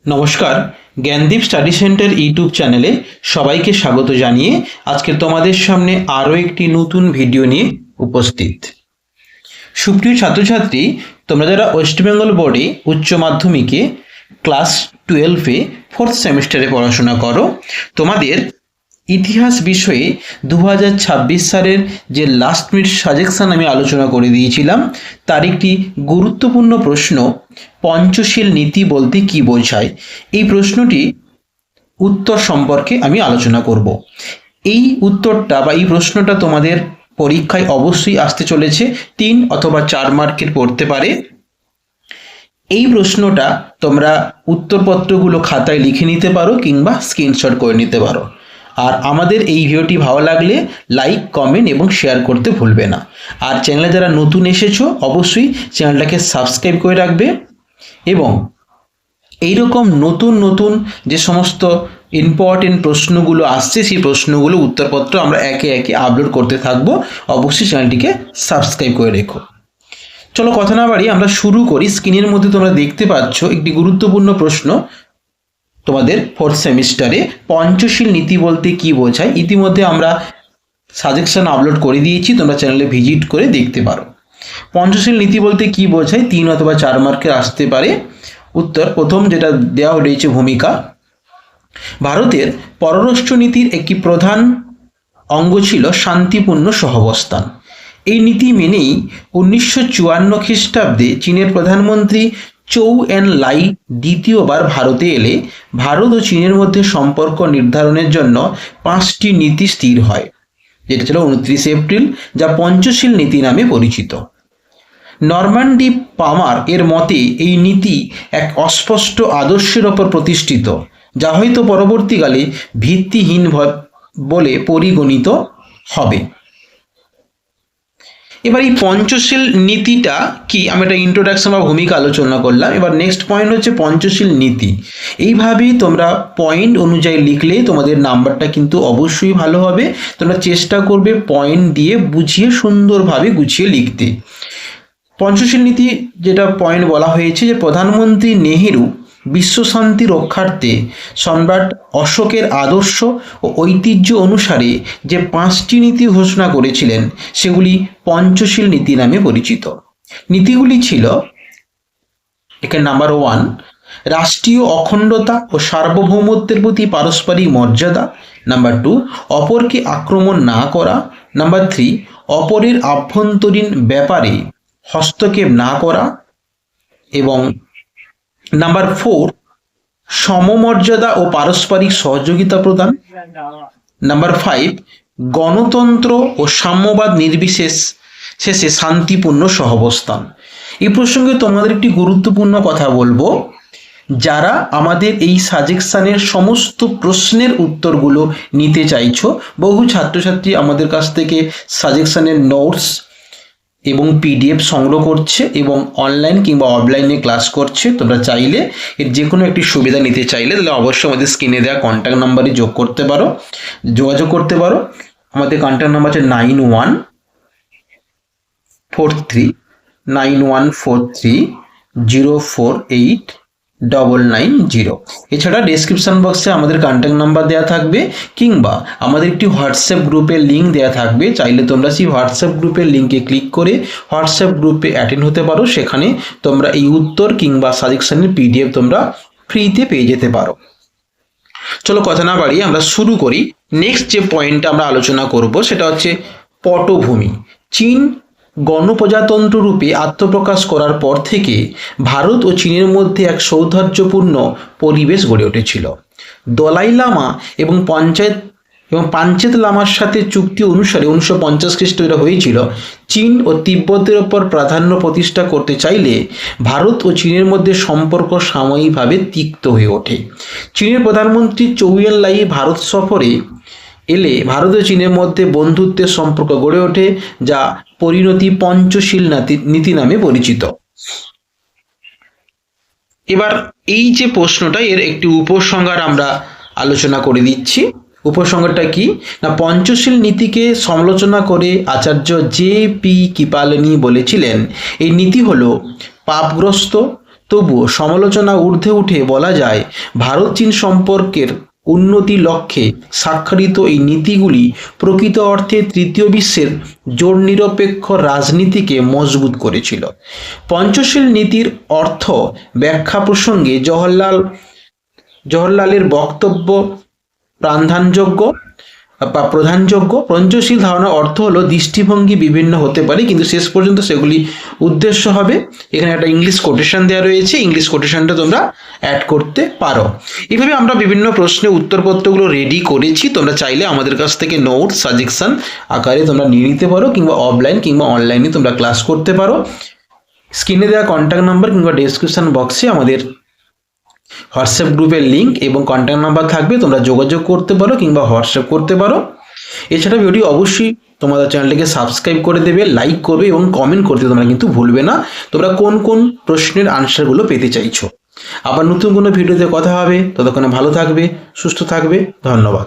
নমস্কার, Gyandeep study centre YouTube চ্যানেলে সবাইকে স্বাগত জানিয়ে আজকে তোমাদের সামনে আরও একটি নতুন ভিডিও নিয়ে উপস্থিত। সুপ্রিয় ছাত্রছাত্রী, তোমরা যারা ওয়েস্ট বেঙ্গল বোর্ডে উচ্চ মাধ্যমিকে ক্লাস 12-এ 4th সেমিস্টারে পড়াশোনা করো, তোমাদের ইতিহাস বিষয়ে 2026 সালের যে লাস্ট মিনিট সাজেশন আমি আলোচনা করে দিয়েছিলাম, তার একটি গুরুত্বপূর্ণ প্রশ্ন, পঞ্চশীল নীতি বলতে কি বোঝায়, এই প্রশ্নটি উত্তর সম্পর্কে আমি আলোচনা করব। এই উত্তরটা বা এই প্রশ্নটা তোমাদের পরীক্ষায় অবশ্যই আসতে চলেছে, 3 অথবা 4 মার্কের পড়তে পারে। এই প্রশ্নটা তোমরা উত্তরপত্রগুলো খাতায় লিখে নিতে পারো কিংবা স্ক্রিনশট করে নিতে পারো। আর আমাদের এই ভিডিওটি ভালো লাগলে লাইক, কমেন্ট এবং শেয়ার করতে ভুলবে না। আর চ্যানেলে যারা নতুন এসেছো অবশ্যই চ্যানেলটাকে সাবস্ক্রাইব করে রাখবে, এবং এইরকম নতুন নতুন যে সমস্ত ইম্পর্টেন্ট প্রশ্নগুলো আসছে সেই প্রশ্নগুলো উত্তরপত্র আমরা একে একে আপলোড করতে থাকবো। অবশ্যই চ্যানেলটিকে সাবস্ক্রাইব করে রেখো। চলো কথা না বাড়িয়ে আমরা শুরু করি। স্ক্রিনের মধ্যে তোমরা দেখতে পাচ্ছ একটি গুরুত্বপূর্ণ প্রশ্ন তোমাদের 4th সেমিস্টারে, পঞ্চশীল নীতি বলতে কি বোঝায়। ইতিমধ্যে আমরা সাজেশন আপলোড করে দিয়েছি, তোমরা চ্যানেলে ভিজিট করে দেখতে পারো। পঞ্চশীল নীতি বলতে কি বোঝায়, 3 অথবা 4 মার্কে আসতে পারে। উত্তর, প্রথম যেটা দেওয়া রয়েছে ভূমিকা, ভারতের পররাষ্ট্রনীতির একটি প্রধান অঙ্গ ছিল শান্তিপূর্ণ সহাবস্থান। এই নীতি মেনেই 1954 খ্রিস্টাব্দে চীনের প্রধানমন্ত্রী চৌ এন লাই দ্বিতীয়বার ভারতে এলে ভারত ও চীনের মধ্যে সম্পর্ক নির্ধারণের জন্য 5টি নীতি স্থির হয়, যেটা ছিল 29 এপ্রিল, যা পঞ্চশীল নীতি নামে পরিচিত। নরম্যান্ডি পামার এর মতে এই নীতি এক অস্পষ্ট আদর্শের ওপর প্রতিষ্ঠিত, যা হয়তো পরবর্তীকালে ভিত্তিহীন বলে পরিগণিত হবে। এবার এই পঞ্চশীল নীতিটা কি, আমি একটা ইন্ট্রোডাকশন বা ভূমিকা আলোচনা করলাম। এবার নেক্সট পয়েন্ট হচ্ছে পঞ্চশীল নীতি। এইভাবেই তোমরা পয়েন্ট অনুযায়ী লিখলে তোমাদের নাম্বারটা কিন্তু অবশ্যই ভালো হবে। তোমরা চেষ্টা করবে পয়েন্ট দিয়ে বুঝিয়ে সুন্দরভাবে গুছিয়ে লিখতে। পঞ্চশীল নীতি যেটা পয়েন্ট বলা হয়েছে, যে প্রধানমন্ত্রী নেহেরু বিশ্বশান্তি রক্ষার্থে সম্রাট অশোকের আদর্শ ও ঐতিহ্য অনুসারে যে 5টি নীতি ঘোষণা করেছিলেন সেগুলি পঞ্চশীল নীতি নামে পরিচিত। নীতিগুলি ছিল, এখানে নাম্বার 1, রাষ্ট্রীয় অখণ্ডতা ও সার্বভৌমত্বের প্রতি পারস্পরিক মর্যাদা। নাম্বার 2, অপরকে আক্রমণ না করা। নাম্বার 3, অপরের আভ্যন্তরীণ ব্যাপারে হস্তক্ষেপ না করা। এবং নাম্বার 4, সমমর্যাদা ও পারস্পরিক সহযোগিতা প্রদান। নাম্বার 5, গণতন্ত্র ও সাম্যবাদ নির্বিশেষে শান্তিপূর্ণ সহাবস্থান। এই প্রসঙ্গে তোমাদের একটি গুরুত্বপূর্ণ কথা বলবো, যারা আমাদের এই সাজেশনের সমস্ত প্রশ্নের উত্তরগুলো নিতে চাইছো, বহু ছাত্রছাত্রী আমাদের কাছ থেকে সাজেশনের নোটস এবং পিডিএফ সংগ্রহ করছে এবং অনলাইন কিংবা অফলাইনে ক্লাস করছে। তোমরা চাইলে এর যে কোনো একটি সুবিধা নিতে চাইলে তাহলে অবশ্যই আমাদের স্ক্রিনে দেওয়া কন্ট্যাক্ট নাম্বারে যোগাযোগ করতে পারো। আমাদের কন্ট্যাক্ট নাম্বার হচ্ছে 9143 এছাড়া ডেসক্রিপশন বক্সে আমাদের কন্ট্যাক্ট নাম্বার দেওয়া থাকবে, কিংবা আমাদের একটি হোয়াটসঅ্যাপ গ্রুপের লিঙ্ক দেওয়া থাকবে। চাইলে তোমরা সেই হোয়াটসঅ্যাপ গ্রুপের লিঙ্কে ক্লিক করে হোয়াটসঅ্যাপ গ্রুপে অ্যাটেন্ড হতে পারো। সেখানে তোমরা এই উত্তর কিংবা সাজেশনের পিডিএফ তোমরা ফ্রিতে পেয়ে যেতে পারো। চলো কথা না বাড়িয়ে আমরা শুরু করি। নেক্সট যে পয়েন্টটা আমরা আলোচনা করব সেটা হচ্ছে পটভূমি। চীন গণপ্রজাতন্ত্র রূপে আত্মপ্রকাশ করার পর থেকে ভারত ও চীনের মধ্যে এক সৌহার্দ্যপূর্ণ পরিবেশ গড়ে উঠেছিল। দলাই লামা এবং পাঞ্চেত লামার সাথে চুক্তি অনুসারে 1950 খ্রিস্টাব্দে হয়েছিল, চীন ও তিব্বতের ওপর প্রাধান্য প্রতিষ্ঠা করতে চাইলে ভারত ও চীনের মধ্যে সম্পর্ক সাময়িকভাবে তিক্ত হয়ে ওঠে। চীনের প্রধানমন্ত্রী চৌ এন লাই ভারত সফরে এলে ভারত ও চীনের মধ্যে বন্ধুত্বের সম্পর্ক গড়ে ওঠে, যা পরিণতি পঞ্চশীল নীতি নামে পরিচিত। এবার এই যে প্রশ্নটা, এর একটি উপসংহার আমরা আলোচনা করে দিচ্ছি। উপসংহারটা কি না, পঞ্চশীল নীতিকে সমালোচনা করে আচার্য জে পি কৃপালিনী বলেছিলেন, এই নীতি হলো পাপগ্রস্ত, তবুও সমালোচনা ঊর্ধ্বে উঠে বলা যায় ভারত চীন সম্পর্কের উন্নতি লক্ষ্যে স্বাক্ষরিত এই নীতিগুলি প্রকৃত অর্থে তৃতীয় বিশ্বের জোট নিরপেক্ষ রাজনীতিকে মজবুত করেছিল। পঞ্চশীল নীতির অর্থ ব্যাখ্যা প্রসঙ্গে জওহরলালের বক্তব্য প্রধানযোগ্য। পঞ্চশীল ধারণার অর্থ হলো দৃষ্টিভঙ্গি বিভিন্ন হতে পারে, কিন্তু শেষ পর্যন্ত সেগুলি উদ্দেশ্য হবে। এখানে একটা ইংলিশ কোটেশন দেওয়া রয়েছে, ইংলিশ কোটেশনটা তোমরা অ্যাড করতে পারো। এইভাবে আমরা বিভিন্ন প্রশ্নের উত্তরপত্রগুলো রেডি করেছি। তোমরা চাইলে আমাদের কাছ থেকে নোট সাজেশন আকারে তোমরা নিয়ে নিতে পারো, কিংবা অফলাইন কিংবা অনলাইনে তোমরা ক্লাস করতে পারো। স্ক্রিনে দেওয়া কন্ট্যাক্ট নাম্বার কিংবা ডেসক্রিপশন বক্সে আমাদের হোয়াটসঅ্যাপ গ্রুপের লিঙ্ক এবং কন্ট্যাক্ট নাম্বার থাকবে, তোমরা যোগাযোগ করতে পারো কিংবা হোয়াটসঅ্যাপ করতে পারো। এছাড়া ভিডিও অবশ্যই তোমাদের চ্যানেলটিকে সাবস্ক্রাইব করে দেবে, লাইক করবে এবং কমেন্ট করতে তোমরা কিন্তু ভুলবে না তোমরা কোন কোন প্রশ্নের আনসারগুলো পেতে চাইছো। আবার নতুন কোনো ভিডিওতে কথা হবে, ততক্ষণে ভালো থাকবে, সুস্থ থাকবে। ধন্যবাদ।